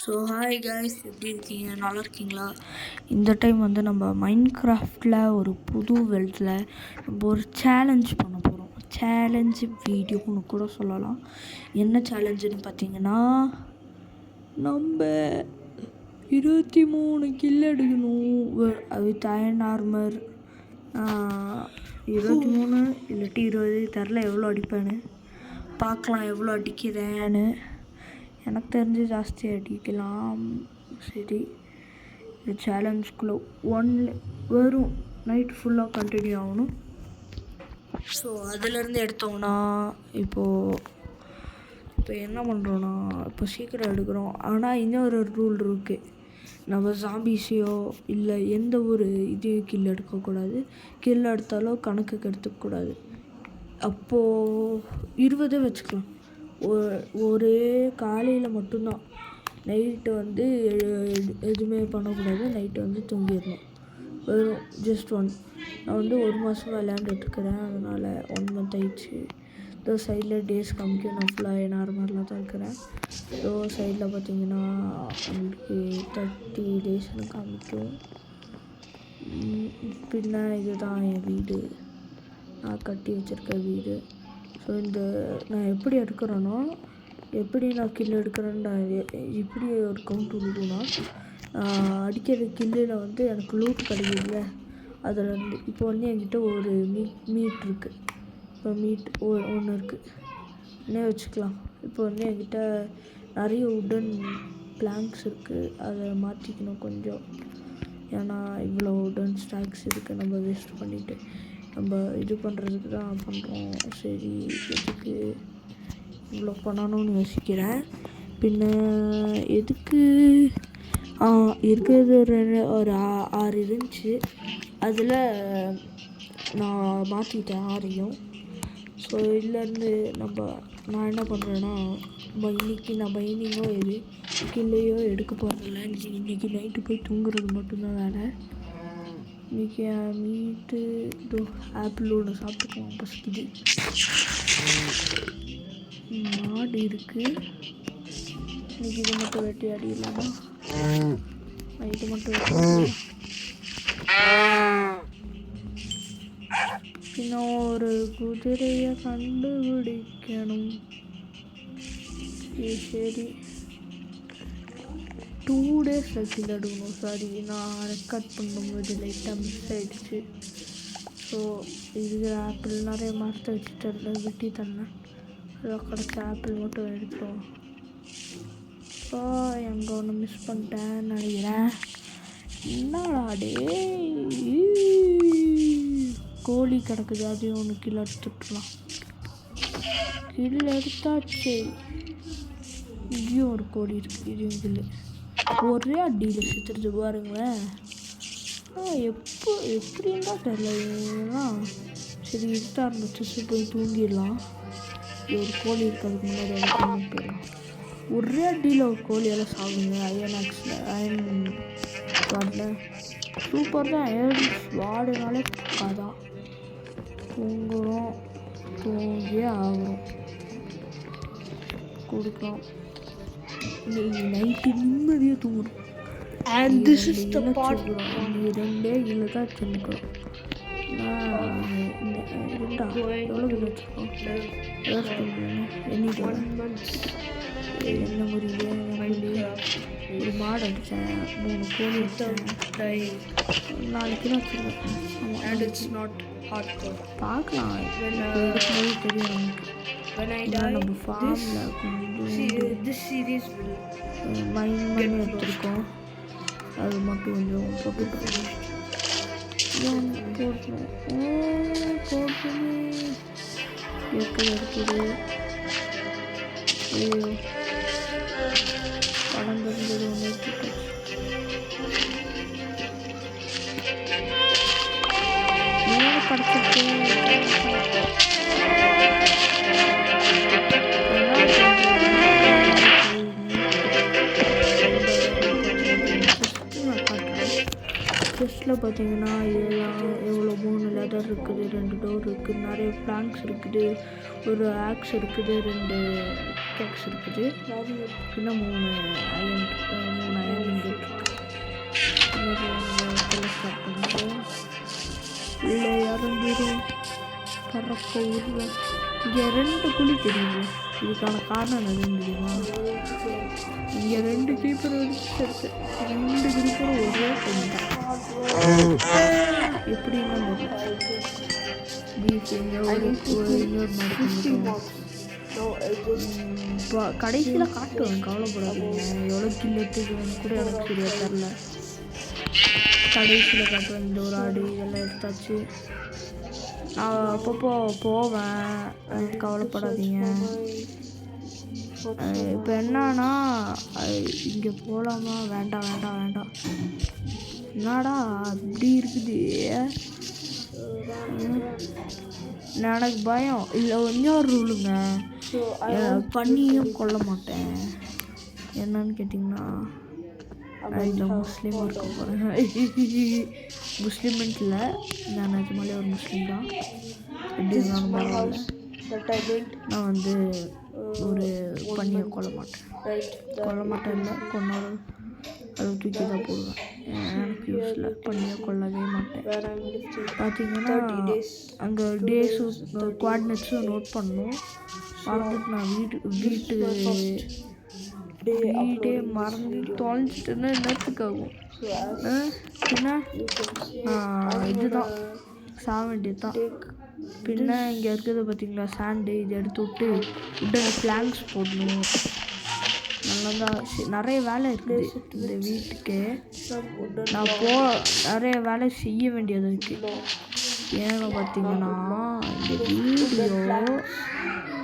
So hi guys, எப்படி இருக்கீங்க? நல்லா இருக்கீங்களா? இந்த டைம் வந்து நம்ம மைன்கிராஃப்டில் ஒரு புது வெல்த்தில் நம்ம ஒரு சேலஞ்ச் பண்ண போகிறோம். சேலஞ்சு வீடியோன்னு கூட சொல்லலாம். என்ன சேலஞ்சுன்னு பார்த்தீங்கன்னா, நம்ம 23 கில் எடுக்கணும் வித் அயன் ஆர்மர். 23 இல்லாட்டி 20 தெரில எவ்வளோ அடிப்பேன்னு பார்க்கலாம். எவ்வளோ அடிக்கிறேன்னு எனக்கு தெரிஞ்சு ஜாஸ்தி அடிக்கலாம். சரி, இந்த சேலஞ்சுக்குள்ளே வரும் நைட் ஃபுல்லாக கண்டினியூ ஆகணும். ஸோ அதிலேருந்து எடுத்தோம்னா இப்போ என்ன பண்ணுறோன்னா, இப்போ சீக்கிரம் எடுக்கிறோம். ஆனால் இன்னொரு ரூல் இருக்குது. நம்ம ஜாம்பிஸையோ இல்லை எந்த ஒரு இதையும் கில் எடுக்கக்கூடாது. கில் எடுத்தாலும் கணக்குக்கு எடுத்துக்கக்கூடாது. அப்போது 20 வச்சுக்கலாம். ஒரே காலையில் மட்டும்தான். நைட்டு வந்து எதுவுமே பண்ணக்கூடாது. நைட்டு வந்து தூங்கிடணும். வெறும் ஜஸ்ட் நான் வந்து 1 மாதம் விளையாண்டுட்டுருக்கிறேன். அதனால் 1 மந்த் ஆயிடுச்சு. இதோ சைடில் டேஸ் காமிக்கும். நான் ஃபுல்லாக நார்மலாக தான் இருக்கிறேன். இதோ சைடில் பார்த்தீங்கன்னா உங்களுக்கு 30 டேஸ்னு காமிக்கும். பின்ன இதுதான் என் வீடு, நான் கட்டி வச்சுருக்க வீடு. ஸோ நான் எப்படி எடுக்கிறேன்னா, எப்படி நான் கில் எடுக்கிறேன்னு இப்படி ஒரு கவுண்ட் கொடுக்குன்னா, அடிக்கிற கில்லில் வந்து எனக்கு லூட் கிடைக்குதுல்ல, அதில் வந்து இப்போ வந்து என்கிட்ட ஒரு மீட் இருக்குது. இப்போ மீட் ஒன்று இருக்குது என்ன வச்சுக்கலாம். இப்போ வந்து என்கிட்ட நிறைய உடன் பிளாங்க்ஸ் இருக்குது. அதை மாற்றிக்கணும் கொஞ்சம். ஏன்னா இவ்வளோ உடன் ஸ்டாக்ஸ் இருக்குது, நம்ம வேஸ்ட் பண்ணிவிட்டு நம்ம இது பண்ணுறதுக்கு தான் பண்ணுறோம். சரி, எதுக்கு இவ்வளோ பண்ணணும்னு யோசிக்கிறேன். பின்ன எதுக்கு இருக்கிறது ஒரு 6 இருந்துச்சு. அதில் நான் மாற்றிட்டேன் 6ஐயும். ஸோ இதுலேருந்து நான் என்ன பண்ணுறேன்னா, நான் பைனிங்கோ கில்லையோ எடுக்க போகிறதில்ல. இன்றைக்கி நைட்டு போய் தூங்குறது மட்டும்தான் வேலை. இன்றைக்கி மீட்டு ஆப்பிள் ஒன்று சாப்பிட்டுக்குவோம். பசிக்குது. மாடு இருக்குது. இன்றைக்கி இது மட்டும் வெட்டி அடிக்கலாமா? இது மட்டும் வெட்டி. இன்னும் ஒரு குதிரையை கண்டுபிடிக்கணும். சரி, 2 days கில் எடுக்கணும். சாரி, நான் ரெக்கார்ட் பண்ணும்போது லைட்டாக மிஸ் ஆகிடுச்சு. ஸோ இருக்கிற ஆப்பிள் நிறைய மரத்தை வச்சுட்டு வெட்டி தந்தேன். அதை கிடச்ச ஆப்பிள் மட்டும் எடுத்துருவோம். ஸோ எங்கே ஒன்று மிஸ் பண்ணிட்டேன்னு நினைக்கிறேன். என்னடா டே, கோழி கிடக்குது. அதையும் ஒன்று கிலோ எடுத்துக்கலாம். கில் எடுத்தாச்சு. இங்கேயும் ஒரு கோழி இருக்குது. இதையும் கில்லு. ஒரே அடியில் செத்துருச்சு பாருங்களேன். எப்படின்னு தான் தெரியல. சரி, இருட்டா இருந்துச்சு, போய் தூங்கிடலாம். ஒரு கோழி இருக்கிறதுக்கு முன்னாடி அதை தூங்கி போயிடலாம். ஒரே அடியில் ஒரு கோழியெல்லாம் சாகுங்க. அயன் ஸ்வாடில் சூப்பர் தான். அயன் ஸ்வாடுனாலே அதான் தூங்கியே ஆகிறோம். கொடுக்கலாம். நைட்டு நிம்மதியாக தூங்கணும். And this is the part 2 இல்லை தான் தூங்குறோம். எவ்வளோ கிலோ வச்சுருக்கோம்? என்ன முடியல. ஒரு மாடு அடித்தேன், 3 கோழி அடித்தேன், 4 கிலோ வச்சுருக்கேன். And it's not hardcore. பார்க்கலாம், எடுக்கும்போது தெரியும் நமக்கு. நம்ம ஃபார்மில் கொஞ்சம் this series மைன் எடுத்துருக்கோம். அது மட்டும் கொஞ்சம் போட்டுட்டு இருக்குது. படம் இருந்தது ஒன்று படத்துக்கு செஸ்ட்டில் பார்த்தீங்கன்னா எவ்வளோ 3 லெதர் இருக்குது, 2 டோர் இருக்குது, நிறைய பிளாங்க்ஸ் இருக்குது, ஒரு ஆக்ஸ் இருக்குது, 2 பிக்கேக்ஸ் இருக்குது. இன்னும் 3 அயன் இங்கேட் ஸ்டார்ட் பண்ணிட்டு உள்ளே இறங்கிடும் பறக்க விடுவேன். இங்கே 2 குழி தெரியுது. இதுக்கான காரணம் என்னன்னு தெரியுமா? இங்கே 2 கீப்பர் வச்சு 2 கீப்பரும் ஒரே பண்ணிட்டான். எப்படின்னா இன்னொரு இப்போ கடைசியில் காட்டுவேன், கவலைப்படாதீங்க. எவ்வளோ கில் எடுத்துக்குவேன்னு கூட எனக்கு சரியா தெரில. கடைசியில் காட்டுவேன். இந்த ஒரு ஆடு இதெல்லாம் எடுத்தாச்சு. நான் அப்பப்போ போவேன், கவலைப்படாதீங்க. இப்போ என்னன்னா இங்கே போகலாமா? வேண்டாம். என்னடா அப்படி இருக்குது? எனக்கு பயம். இதில் இன்னொரு ரூலுங்க, பண்ணியும் கொல்ல மாட்டேன். என்னன்னு கேட்டிங்கன்னா, இந்த முஸ்லீமாக இருக்க போகிறேன். முஸ்லீம்ல நான் நிஜமாலே ஒரு முஸ்லீம் தான். எப்படி இருந்தாலும் பரவாயில்ல. நான் வந்து ஒரு பண்ணியை கொல்ல மாட்டேன் இல்லை, கொண்டாலும் அதை தூக்கி தான் போடுவேன். எனக்கு யூஸில் பண்ணியை கொல்லவே மாட்டேன். பார்த்தீங்கன்னா அங்கே டேஸும் குவாடினேட்ஸும் நோட் பண்ணணும். மறந்துட்டு நான் வீடே மறந்து தொலைஞ்சிட்டுன்னா என்னத்துக்காகும்? பின்ன இதுதான் சாக வேண்டியது தான். பின்ன இங்கே இருக்கிறது பார்த்தீங்களா சாண்டு, இதை எடுத்து விட்டு உடனே பிளாங்க்ஸ் போடணும். நல்லா நிறைய வேலை இருக்குது இந்த வீட்டுக்கு. நான் நிறைய வேலை செய்ய வேண்டியது இருக்குது. ஏன்னு பார்த்தீங்கன்னா இந்த வீடியோ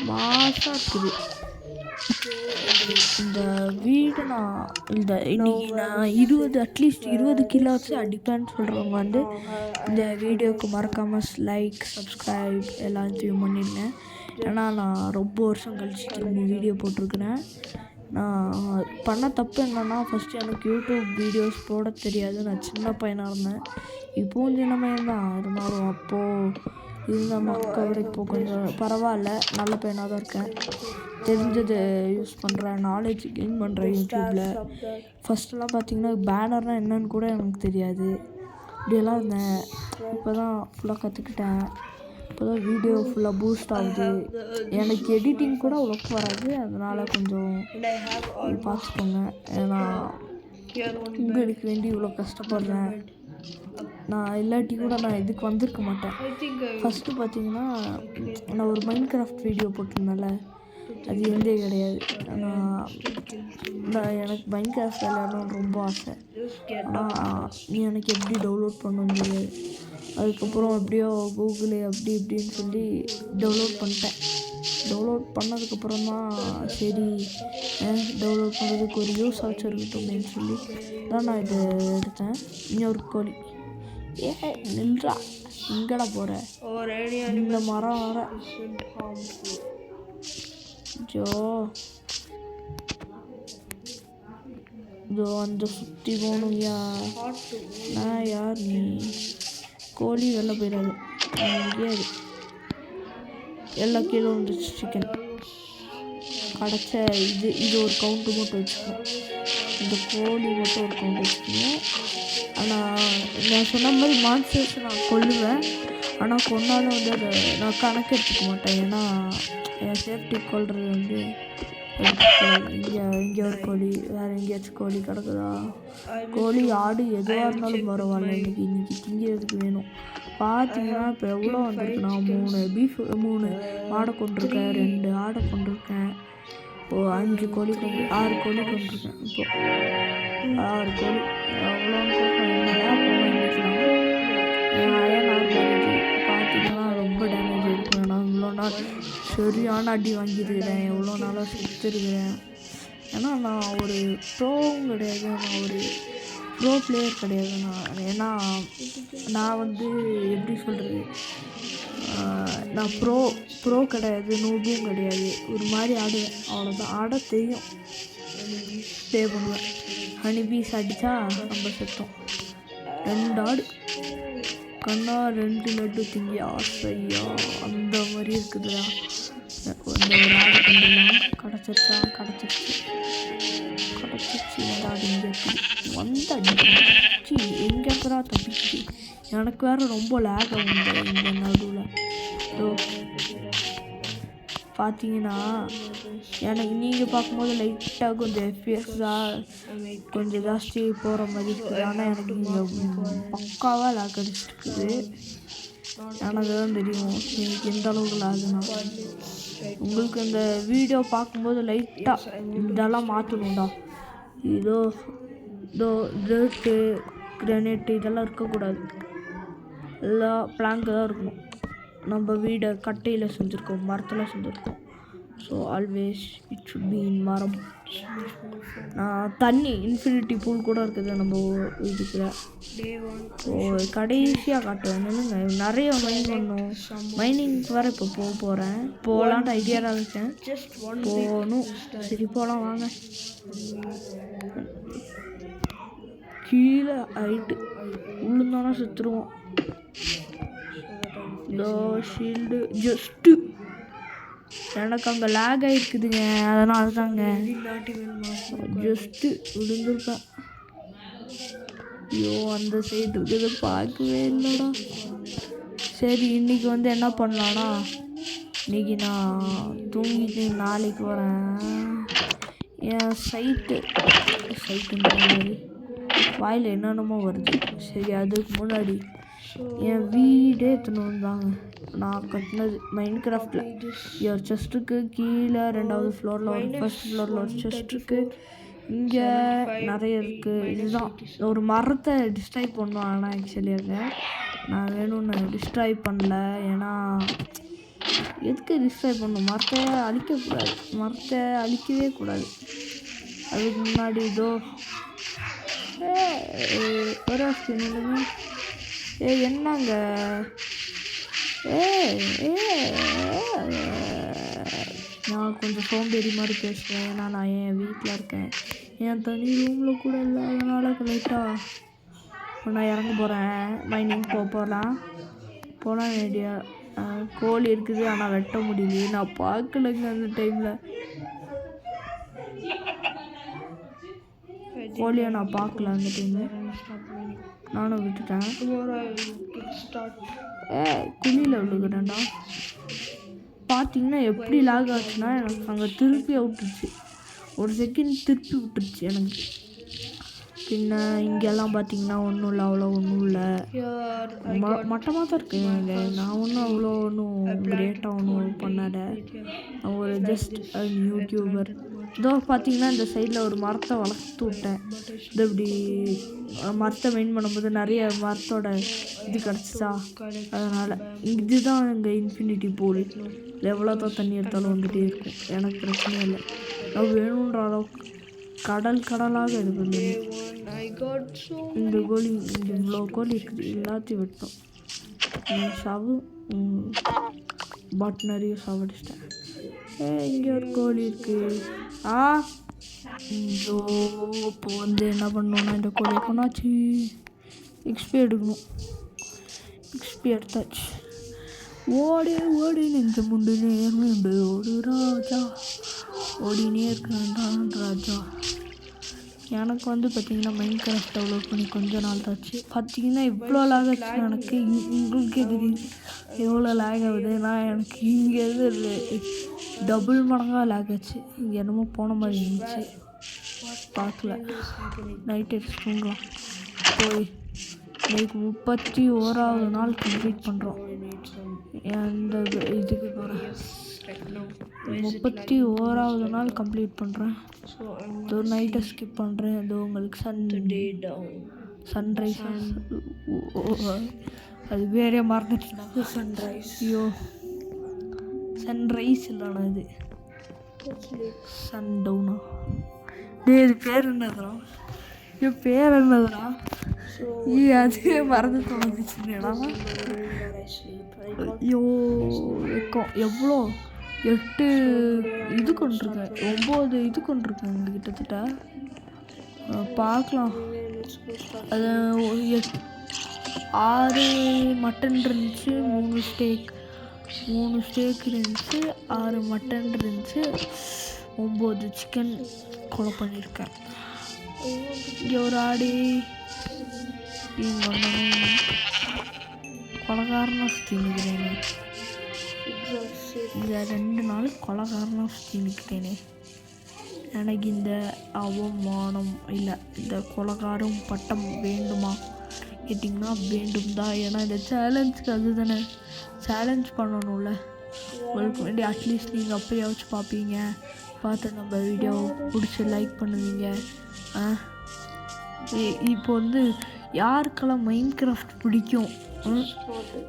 மாசாக இருக்குது. இந்த வீடு இன்னைக்கு நான் அட்லீஸ்ட் 20 கிலோவாச்சு அடிப்பேன்னு சொல்கிறவங்க வந்து இந்த வீடியோவுக்கு மறக்காமல் லைக், சப்ஸ்கிரைப் எல்லாத்தையும் பண்ணிடுங்க. ஏன்னா நான் ரொம்ப வருஷம் கழிச்சு திரும்பி வீடியோ போட்டிருக்கிறேன். நான் பண்ண தப்பு என்னென்னா, ஃபஸ்ட்டு எனக்கு யூடியூப் வீடியோஸ் போட தெரியாது. நான் சின்ன பையனாக இருந்தேன். இப்போவும் சின்ன பையன் தான் இருந்தாலும் அப்போது இருந்த மக்கள் இப்போது கொஞ்சம் பரவாயில்ல, நல்ல பையனாக தான் இருக்கேன். தெரிஞ்சது யூஸ் பண்ணுறேன், நாலேஜ் கெயின் பண்ணுறேன் யூடியூப்பில். ஃபஸ்ட்டெல்லாம் பார்த்திங்கன்னா பேனர்னால் என்னன்னு கூட எனக்கு தெரியாது. இப்படியெல்லாம் இருந்தேன். இப்போ தான் ஃபுல்லாக கற்றுக்கிட்டேன். இப்போ தான் வீடியோ ஃபுல்லாக பூஸ்ட் ஆகுது. எனக்கு எடிட்டிங் கூட அவ்வளோக்கு வராது. அதனால் கொஞ்சம் பார்த்துக்கோங்க. ஏன்னா உங்களுக்கு வேண்டி இவ்வளோ கஷ்டப்படுறேன். நான் இல்லாட்டி கூட நான் இதுக்கு வந்திருக்க மாட்டேன். ஃபஸ்ட்டு பார்த்தீங்கன்னா நான் ஒரு மைன்கிராஃப்ட் வீடியோ போட்டிருந்தேன்ல, அது இருந்தே கிடையாது. நான் எனக்கு மைன்கிராஃப்ட் விளையாடணும்னு ரொம்ப ஆசை. ஆனால் எனக்கு எப்படி டவுன்லோட் பண்ணணும்னு தெரியாது. அதுக்கப்புறம் எப்படியோ கூகுள் அப்படி இப்படின்னு சொல்லி டவுன்லோட் பண்ணிட்டேன். டவுன்லோட் பண்ணதுக்கப்புறம் தான் சரி டவுன்லோட் பண்ணுறதுக்கு ஒரு யூஸ் ஆச்சு இருக்கட்டும் அப்படின்னு சொல்லி தான் நான் இதை எடுத்தேன். இன்னொரு கோழி நில்றா, எங்கடா போகிற? இந்த மரம் வர இதோ அந்த சுற்றி போகணும். யார் நீ? கோழி வெளில போயிடாது. எங்கேயாது எல்லா கீழே வந்துச்சு. சிக்கன் கிடச்ச இது ஒரு கவுண்ட்டு மட்டும் வச்சுக்கணும். இந்த கோழி மட்டும் ஒரு கவுண்ட் வச்சுக்கணும். ஆனால் நான் சொன்ன மாதிரி மான்ஸ்டர்ஸ் நான் கொல்லுவேன். ஆனால் கொண்டாலும் வந்து அதை நான் கணக்கு எடுத்துக்க மாட்டேன். ஏன்னா என் சேஃப்டி கொல்றது வந்து இங்கே ஒரு கோழி, வேறு எங்கேயாச்சும் கோழி கிடக்குதா? கோழி, ஆடு எதுவாக இருந்தாலும் பரவாயில்ல, இன்னைக்கு திங்கிறதுக்கு வேணும். பார்த்தீங்கன்னா இப்போ எவ்வளோ வந்திருக்கு? நான் 3 மாடை கொண்டிருக்கேன், 2 ஆடை கொண்டிருக்கேன், 6 கோழி கொண்டிருக்கேன். இப்போது 6 கோழி எவ்வளோ பார்த்தீங்கன்னா ரொம்ப டேமேஜ் இருக்கும். நான் இவ்வளோ நாள் சரியான அடி வாங்கியிருக்கிறேன், எவ்வளோ நாளாக செத்துருக்கிறேன். ஏன்னா நான் ஒரு ப்ரோவும் கிடையாது, நான் ஒரு ப்ரோ பிளேயர் கிடையாது. ஏன்னா நான் வந்து எப்படி சொல்கிறது, நான் ப்ரோ கிடையாது, நூபும் கிடையாது. ஒரு மாதிரி ஆடுவேன், அவ்வளோதான். ஆட தெரியும், ப்ளே பண்ணுவேன். ஹனிபீஸ் அடித்தா நம்ம செத்தோம். 2 ஆடு கண்ணா 2 லட்டு திங்கி ஆசையா அந்த மாதிரி இருக்குதுயா. இந்த ஒரு ஆடு கொண்டுலாம் கிடச்சிருச்சு இந்த ஆடு இங்கே வந்து அடிச்சு எங்கேப்பரா தப்பிச்சு. எனக்கு வேறு ரொம்ப லேக் ஆகுங்க இந்த நடுவில். ஸோ பார்த்தீங்கன்னா எனக்கு நீங்கள் பார்க்கும்போது லைட்டாக கொஞ்சம் எஃபிஎஸ்ஸாக கொஞ்சம் ஜாஸ்தி போகிற மாதிரி இருக்குது. ஆனால் எனக்கு இங்கே பக்காவாக லேக் அடிச்சிருக்குது. எனக்கு தான் தெரியும் எனக்கு எந்த அளவுக்கு லேகுனா. உங்களுக்கு இந்த வீடியோ பார்க்கும்போது லைட்டாக இதெல்லாம் மாற்றணும்டா. இதோ டேட்டு கிரானைட்டு இதெல்லாம் இருக்கக்கூடாது. எல்லாம் பிளாங்கு தான் இருக்கணும். நம்ம வீடை கட்டையில் செஞ்சுருக்கோம், மரத்தில் செஞ்சுருக்கோம். So always it should be in மரம். தண்ணி இன்ஃபினிட்டி பூல் கூட இருக்குது நம்ம இதுக்குள்ள. ஸோ கடைசியாக காட்டுவேன். என்னங்க நிறைய மைன் பண்ணணும். மைனிங்க்கு வேறு இப்போ போகிறேன். போகலான்ட்டு ஐடியாவில் இருக்கேன். போகணும். சரி போகலாம் வாங்க. கீழே ஆயிட்டு உள்ளுந்தானா செத்துருவோம். இந்த ஷீல்டு ஜஸ்ட்டு எனக்கு அங்கே லேக் ஆகிருக்குதுங்க. அதனால தாங்க ஜஸ்ட்டு விழுந்துருப்பேன். ஐயோ அந்த சைடு இருக்குது பார்க்கவே இல்லைடா. சரி இன்றைக்கி வந்து என்ன பண்ணலான்னா, இன்றைக்கி நான் தூங்கிட்டு நாளைக்கு வரேன். என் சைட்டுன்ற மாதிரி வாயில் என்னென்னமோ வருது. சரி அதுக்கு முன்னாடி என் வீடே தாங்க நான் கட்டினது மைண்ட் கிராஃப்டில். என் செஸ்ட்டுக்கு கீழே 2வது ஃப்ளோரில் ஒரு 1st ஃப்ளோரில் ஒரு செஸ்ட்டுக்கு இங்கே நிறைய இருக்குது. இதுதான் ஒரு மரத்தை டிஸ்ட்ராய் பண்ணோம். ஆனால் ஆக்சுவலி அதை நான் வேணும்னு டிஸ்ட்ராய் பண்ணல. ஏன்னா எதுக்கு டிஸ்ட்ராய் பண்ணணும்? மரத்தை அழிக்கக்கூடாது, மரத்தை அழிக்கவே கூடாது. அதுக்கு முன்னாடி இதோ ஒரு நில்லுங்க. என்னங்க நான் கொஞ்சம் சோம்பேறி மாதிரி பேசுவேன். ஏன்னா நான் என் வீட்டில் இருக்கேன், என் தனி ரூமில் கூட இல்லை. அதனால் லைட்டாக நான் இறங்க போகிறேன். மைனிங் போகலாம் ஐடியா. கோழி இருக்குது ஆனால் வெட்ட முடியல. நான் பார்க்கலங்க அந்த டைமில். கோழியை நான் பார்க்கல அந்த டைமில், நானும் விட்டுட்டேன். குழியில் விழுகிறேன்டா. பார்த்தீங்கன்னா எப்படி லாக் ஆச்சுன்னா எனக்கு அங்கே திருப்பி விட்டுருச்சு. ஒரு செகண்ட் திருப்பி விட்டுருச்சு எனக்கு. பின்ன இங்கெல்லாம் பார்த்தீங்கன்னா ஒன்றும் இல்லை, அவ்வளோ ஒன்றும் இல்லை, மட்டமாக தான் இருக்கு. நான் ஒன்றும் அவ்வளோ ஒன்றும் கிரேட்டாக ஒன்றும் பண்ணாத. நான் ஒரு ஜஸ்ட் யூடியூபர். இதோ பார்த்தீங்கன்னா இந்த சைடில் ஒரு மரத்தை வளர்த்து விட்டேன். இது இப்படி மரத்தை மெயின் பண்ணும்போது நிறைய மரத்தோட இது கிடச்சிச்சா, அதனால் இதுதான் எங்கள் இன்ஃபினிட்டி பூல். எவ்வளோ தான் தண்ணி எடுத்தாலும் வந்துகிட்டே இருக்கும், எனக்கு பிரச்சனையே இல்லை. நான் வேணுன்ற அளவுக்கு கடலாக இருக்குது. இந்த கோழி இவ்வளோ கோழி இருக்குது, எல்லாத்தையும் விட்டோம். சவு நிறைய சாவடிச்சிட்டேன். இங்கே ஒரு கோழி இருக்குது. இப்போ வந்து என்ன பண்ணணும்னா இந்த கோழி கொண்டாச்சு எக்ஸ்பி எடுக்கணும். எக்ஸ்பி எடுத்தாச்சு. ஓடு நெஞ்ச முண்டு நேர்மையுண்டு ஓடு ராஜா, ஓடினே இருக்கிறான் ராஜா. எனக்கு வந்து பார்த்திங்கன்னா மைண்ட் கிராஃப்ட் டெவலப் பண்ணி கொஞ்சம் நாள் தாச்சு. பார்த்திங்கன்னா இவ்வளோ லேக் ஆச்சு எனக்கு. உங்களுக்கே தெரியும் எவ்வளோ லேக் ஆகுது. நான் எனக்கு இங்கேருந்து டபுள் மடங்காக லேக் ஆச்சு. இங்கே என்னமோ போன மாதிரி இருந்துச்சு, பார்க்கல. நைட் எடுத்து தூங்கலாம். போய் இன்னைக்கு 31வது நாள் கம்ப்ளீட் பண்ணுறோம். அந்த இதுக்கு போகிறேன். 31வது நாள் கம்ப்ளீட் பண்ணுறேன். இதோ நைட்டை ஸ்கிப் பண்ணுறேன். இதோ உங்களுக்கு சன்ரைஸ் அது வேறே மறந்துட்டு சன்ரைஸ். ஐயோ சன்ரைஸ் இல்லைண்ணா, இது சன்டவுனா. இது பேர் என்னதுண்ணா? என் பேர் என்னதுண்ணா? அதுவே மறந்து தோணுச்சுடா. ஐயோ வெக்கம். எவ்வளோ 8 இது கொண்டிருக்கேன், 9 இது கொண்டிருக்கேன் கிட்டத்தட்ட. பார்க்கலாம். அது 6 மட்டன் இருந்துச்சு, 3 ஸ்டேக், 3 ஸ்டேக் இருந்துச்சு, 6 மட்டன் இருந்துச்சு, 9 சிக்கன் கொலை பண்ணியிருக்கேன். இங்கே ஒரு ஆடி இங்கே கொலகாரனாக சுற்றி நிற்கிறேனே. இந்த 2 நாள் கொலகாரனாக சுற்றி நிற்கிறேனே. எனக்கு இந்த அவமானம் இல்லை, இந்த கொலகாரம் பட்டம் வேண்டுமா கேட்டிங்கன்னா வேண்டும் தான். ஏன்னா இந்த சேலஞ்சுக்கு அது தானே, சேலஞ்ச் பண்ணணும்ல. உங்களுக்கு வேண்டி அட்லீஸ்ட் நீங்கள் அப்போயாச்சும் பார்ப்பீங்க, பார்த்து நம்ம வீடியோ பிடிச்சி லைக் பண்ணுவீங்க. இப்போ வந்து யாருக்கெல்லாம் மைண்ட் கிராஃப்ட் பிடிக்கும்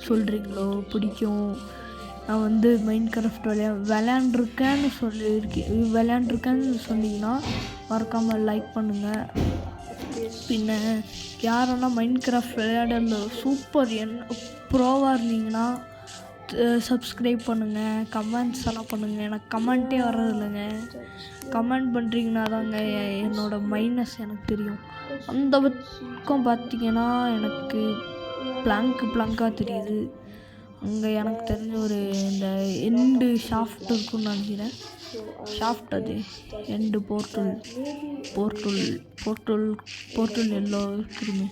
சொல்கிறீங்களோ, பிடிக்கும். நான் வந்து மைண்ட் கிராஃப்ட் விளையாண்டுருக்கேன்னு விளையாண்டுருக்கேன்னு சொன்னீங்கன்னா மறக்காமல் லைக் பண்ணுங்கள். பின்ன யாரெல்லாம் மைண்ட் கிராஃப்ட் விளையாட சூப்பர் ப்ரோவாக இருந்தீங்கன்னா சப்ஸ்கிரைப் பண்ணுங்கள், கமெண்ட்ஸ் எல்லாம் பண்ணுங்கள். எனக்கு கமெண்ட்டே வர்றதில்லைங்க. கமெண்ட் பண்ணுறீங்கன்னா தாங்க என்னோடய மைனஸ் எனக்கு தெரியும். அந்த பக்கம் பார்த்திங்கன்னா எனக்கு பிளாங்காக தெரியுது. அங்கே எனக்கு தெரிஞ்ச ஒரு இந்த எண்டு ஷாஃப்ட் இருக்குன்னு நினைக்கிறேன். ஷாஃப்ட் அது எண்டு போர்ட்டல் எல்லோ இருக்குதுங்க.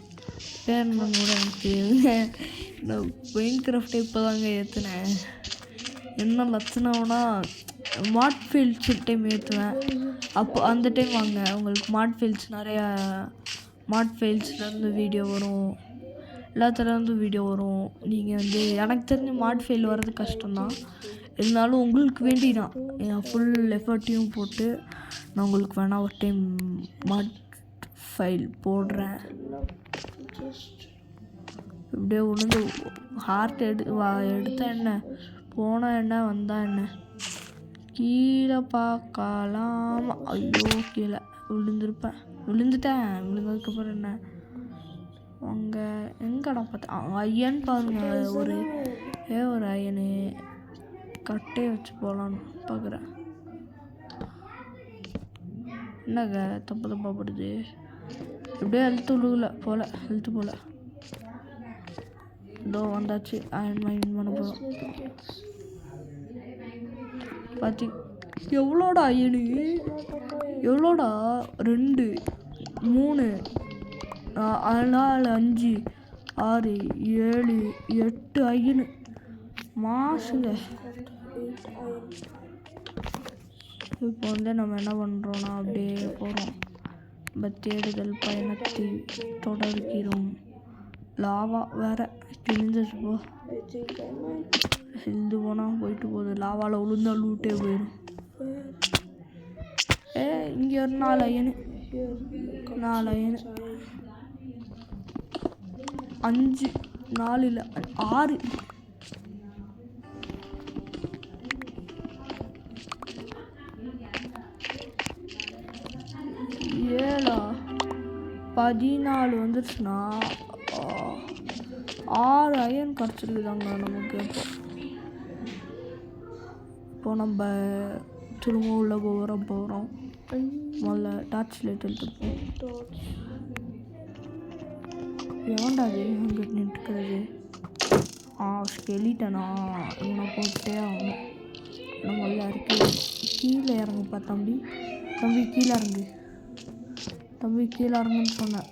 பேர் என்னன்னு கூட எனக்கு தெரியுதுங்க. நான் மைண்ட் கிராஃப்டே இப்போ தாங்க ஏற்றுனேன். என்ன லட்சணம்னா மாட் ஃபீல்ட்ஸ் டைம் ஏற்றுவேன். அப்போ அந்த டைம் வாங்க உங்களுக்கு மாட் ஃபீல்ட்ஸ் நிறையா மாட் ஃபீல்ட்ஸ்லேருந்து வீடியோ வரும், எல்லாத்துலேருந்து வீடியோ வரும். நீங்கள் வந்து எனக்கு தெரிஞ்ச மாட் ஃபைல் வர்றது கஷ்டம்தான், இருந்தாலும் உங்களுக்கு வேண்டி நான் என் ஃபுல் எஃபர்ட்டையும் போட்டு நான் உங்களுக்கு வேணால் ஒரு டைம் மாட் ஃபைல் போடுறேன். இப்படியே உணர்ந்து ஹார்ட் எடுத்தா என்ன, போனால் என்ன, வந்தால் என்ன. கீழே பார்க்கலாமா? ஐயோ கீழே விழுந்துட்டேன். விழுந்ததுக்கப்புறம் என்ன, அங்கே எங்கடா பார்த்தேன் ஐயன் பாருங்க. ஒரு ஐயனு கட்டையை வச்சு போகலான்னு பார்க்குறேன். என்னங்க தப்பாக படுது. எப்படியே ஹெல்த்து விழுகல போல. இதோ வந்தாச்சு. அயன் மைன் பண்ண போகிறோம். பார்த்தி எவ்வளோடா அயனு, எவ்வளோடா? 2 3 4 5 6 7 8 அயனு மாசுங்க. இப்போ வந்து நம்ம என்ன பண்ணுறோன்னா அப்படியே போகிறோம். நம்ம தேடுதல் பயணத்தை தொடர்கிறோம். லாவா வேறு கிழிஞ்சிச்சு போ. ஹெல்து போனால் போயிட்டு போகுது. லாவாவில் விழுந்தா லூட்டே போயிடும். இங்கே ஒரு 4 அயனு 5 4 இல்லை 6 7 14 வந்துருச்சுன்னா 6 அயன் கிடச்சிருக்குதாங்க நமக்கு. இப்போ நம்ம திரும்ப உள்ள போகிறோம். முதல்ல டார்ச் லைட் எடுத்துப்போம். ஏன்டா அது அங்கே நின்றுக்கிறது? ஸ்கெலிட்டனா இவனை போட்டே ஆகணும். முதல்ல இருக்கு. கீழே இறங்குப்பா தம்பி கீழே இறங்கு. கீழே இறங்குன்னு சொன்னேன்.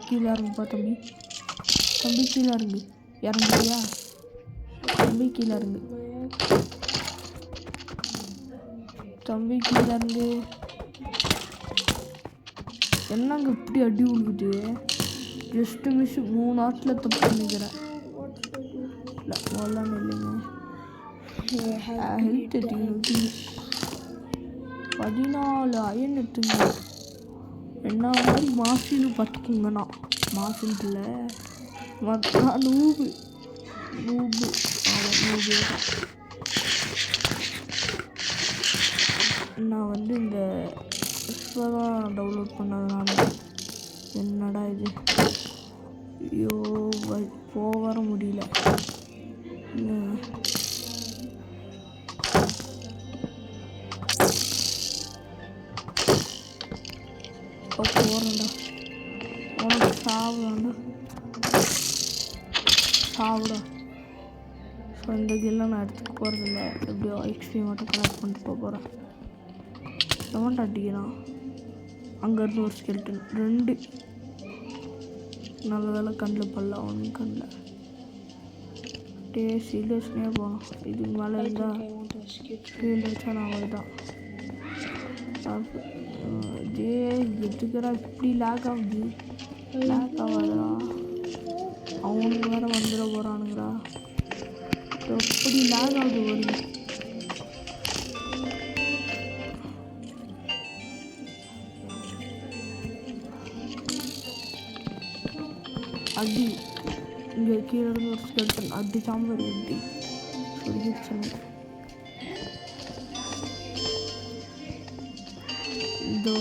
கீழே இறங்குப்பா தம்பி கீழே இறங்குறியா? கீழே இறங்கு கீழே இறங்கு. என்னங்க இப்படி அடி விழுகுது? ஜஸ்ட்டு மிஸ் 3 ஆட்டில் தப்பு பண்ணிக்கிறேன். இல்லை வரலான்னு இல்லைங்க. ஹெல்த் எடுத்துங்க. 14 அயன் எடுத்துங்க. என்ன மாதிரி மாசின்னு பார்த்துக்குங்கண்ணா. மாசுன்ட்டுல நூபு நான் வந்து இந்த தான் டவுன்லோட் பண்ணதுனால என்னடா இது, ஐயோ வர முடியல. போகிறேன்டா, உனக்கு சாவுடாண்டா. சாவிடும். ஸோ இந்த கில்லை நான் எடுத்துக்க போகிறதில்ல, எப்படியோ எக்ஸ்பி மட்டும் கலெக்ட் பண்ணிட்டு போகிறேன். எவன்ட்டு அடிக்கிறான்? அங்கேருந்து ஒரு ஸ்கெல்டன் 2. நல்ல வேலை கண்ணில் பல்ல, அவனுக்கு கண்ணில் சீரியஸ்னே போகணும். இதுக்கு மேலே இருந்தால் ஃபீல்டு வச்சா நான் அவள்தான். எதுக்குறா இப்படி லேக் ஆகுது? லேக் ஆகாதா? அவனுக்கு வேறு வந்துட போகிறானுங்கடா. எப்படி லேக் ஆகுது வருது? அடி இங்கே கீழே இருந்து ஒரு ஸ்கெல்டன் அடி சாம்பல் அடி சொல்லிடுச்சு. இதோ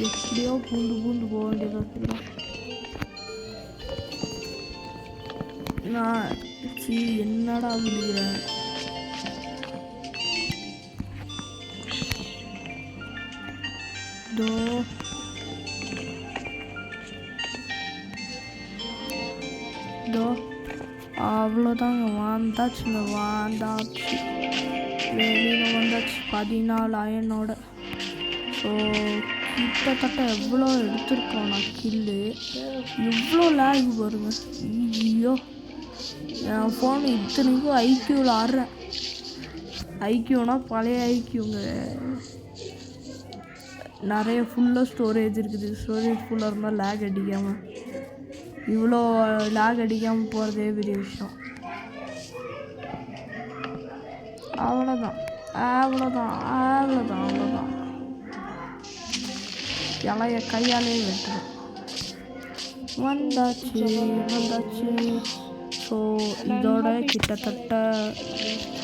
எப்படியோ பூந்து போக வேண்டியதாக நான் என்னடா விழுகிறேன்? இதோ அவ்வளோதாங்க, வந்தாச்சு வெளியில் வந்தாச்சு 14 அயனோட. ஸோ கிட்டத்தட்ட எவ்வளோ எடுத்துருக்கோம் நான் கில்லு. எவ்வளோ லேக் வருங்க. ஐயோ என் ஃபோன் இத்தனைக்கும் ஐக்யூவில் ஆடுறேன். ஐக்யூனா பழைய ஐக்யூங்க, நிறைய ஃபுல்லாக ஸ்டோரேஜ் இருக்குது. ஸ்டோரேஜ் ஃபுல்லாக இருந்தால் லேக் அடிக்காமல், இவ்வளோ லேக் அடிக்காமல் போகிறதே பெரிய விஷயம். அவ்வளோதான் இலைய கையாலே வெட்டுறோம். வந்தாச்சு. ஸோ இதோட கிட்டத்தட்ட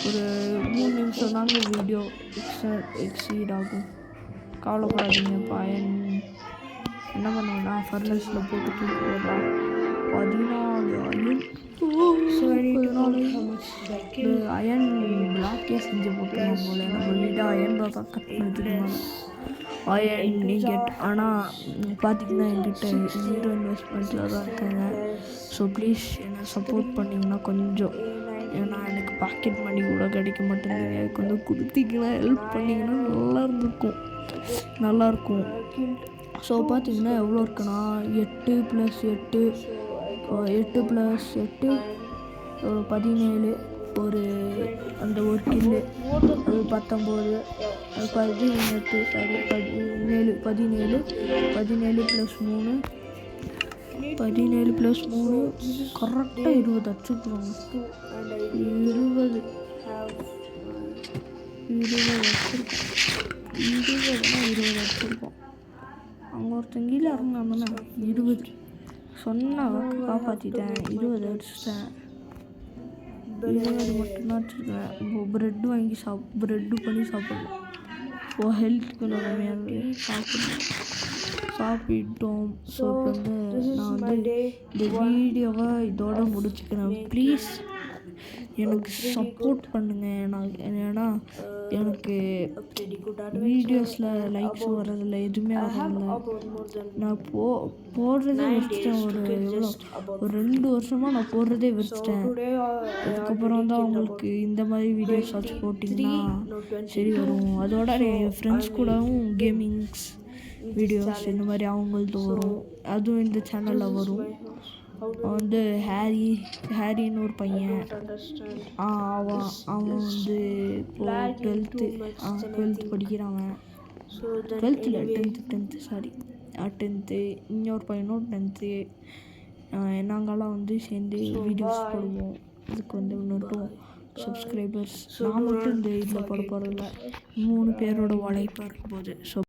ஒரு 3 நிமிஷம் தாங்க வீடியோ எக்ஸீட் ஆகும். கவலைப்படாதீங்க. பயன் என்ன பண்ணுவேன்னா ஃபர்னஸில் போட்டு தூக்கி போடலாம். 14 அயன் பிளாக்கே செஞ்சு போட்டுருவோம் போல். நம்ம வீடாக அயன் தான் கட் பண்ணிட்டுருந்தாங்க அயன் கெட். ஆனால் பார்த்திங்கன்னா என்கிட்ட 0 இன்வெஸ்ட்மெண்ட்டில் தான் இருக்காங்க. ஸோ ப்ளீஸ் என்னை சப்போர்ட் பண்ணிங்கன்னா கொஞ்சம், ஏன்னா எனக்கு பாக்கெட் மணி கூட கிடைக்க மாட்டேங்குது. எனக்கு வந்து கொடுத்தீங்கன்னா ஹெல்ப் பண்ணிங்கன்னா நல்லாயிருக்கும். ஸோ பார்த்திங்கன்னா எவ்வளோ இருக்குன்னா 8 + 8 ஒரு 17, ஒரு அந்த ஒரு கில்லு அது 19, 17 + 3 கரெக்டாக 20 அடிச்சுருக்குறோங்க. 20 அடிச்சிருக்கோம். அங்கே ஒருத்தங்கீழ இறங்கினாங்கன்னா 20 சொன்ன காப்பாற்றிட்டேன். 20 அடிச்சிட்டேன். 20 மட்டும்தான் அடிச்சிருக்கேன். ப்ரெட்டு வாங்கி ப்ரெட்டு பண்ணி சாப்பிடலாம். ஹெல்த் கொஞ்சம் கம்மியாக சாப்பிட்டோம். ஸோ இப்போ வந்து நான் வந்து இந்த வீடியோவை இதோட முடிச்சுக்கிறேன். ப்ளீஸ் எனக்கு சப்போர்ட் பண்ணுங்கள். ஏன்னா எனக்கு வீடியோஸில் லைக்ஸ் வர்றதில்ல, எதுவுமே வரதில்லை. நான் போடுறதே வச்சுட்டேன். ஒரு 2 வருஷமாக நான் போடுறதே வச்சுட்டேன். அதுக்கப்புறம் தான் உங்களுக்கு இந்த மாதிரி வீடியோஸ் வச்சு போட்டிங்கன்னா சரி வரும். அதோட என் ஃப்ரெண்ட்ஸ் கூடவும் கேமிங்ஸ் வீடியோஸ் இந்த மாதிரி அவங்களது வரும். அதுவும் இந்த சேனலில் வரும். வந்து ஹேரின்னு ஒரு பையன், அவன் வந்து இப்போது 12th படிக்கிறான். 12th இல்லை 10th சாரி 10th. இன்னொரு பையனும் 10th. நாங்கள்லாம் வந்து சேர்ந்து வீடியோஸ் போடுவோம். இதுக்கு வந்து இன்னொரு சப்ஸ்கிரைபர்ஸ் நான் மட்டும் இந்த இதில் போட போகிறதில்ல, 3 பேரோட உழைப்பாக இருக்கும் போது. ஸோ